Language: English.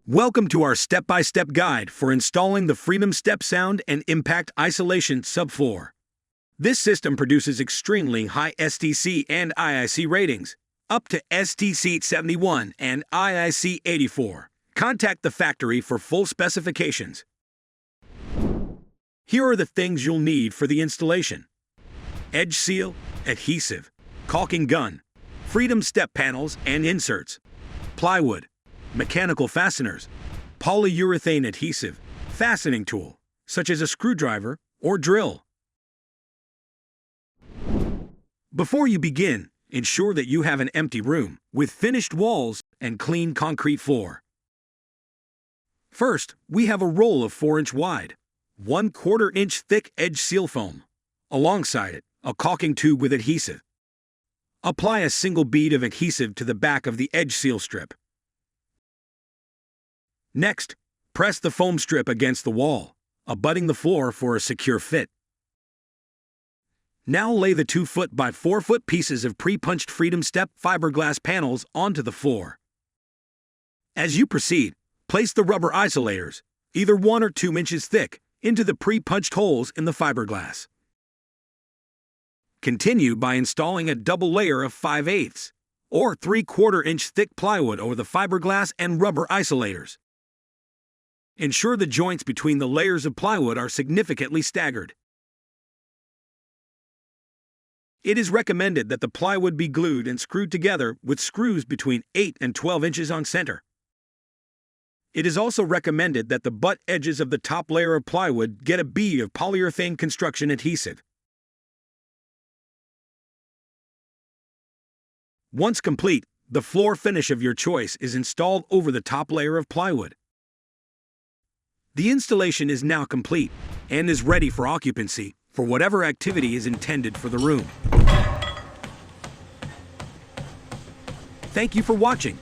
Welcome to our step-by-step guide for installing the Freedom Step Sound and Impact Isolation subfloor. This system produces extremely high STC and IIC ratings, up to STC 71 and IIC 84. Contact the factory for full specifications. Here are the things you'll need for the installation: edge seal, adhesive, caulking gun, Freedom Step panels and inserts, plywood, mechanical fasteners, polyurethane adhesive, fastening tool, such as a screwdriver or drill. Before you begin, ensure that you have an empty room with finished walls and clean concrete floor. First, we have a roll of 4-inch wide, 1/4 inch thick edge seal foam. Alongside it, a caulking tube with adhesive. Apply a single bead of adhesive to the back of the edge seal strip. Next, press the foam strip against the wall, abutting the floor for a secure fit. Now lay the 2-foot by 4-foot pieces of pre-punched Freedom Step fiberglass panels onto the floor. As you proceed, place the rubber isolators, either 1 or 2 inches thick, into the pre-punched holes in the fiberglass. Continue by installing a double layer of 5/8 or 3/4 inch thick plywood over the fiberglass and rubber isolators. Ensure the joints between the layers of plywood are significantly staggered. It is recommended that the plywood be glued and screwed together with screws between 8 and 12 inches on center. It is also recommended that the butt edges of the top layer of plywood get a bead of polyurethane construction adhesive. Once complete, the floor finish of your choice is installed over the top layer of plywood. The installation is now complete and is ready for occupancy for whatever activity is intended for the room. Thank you for watching.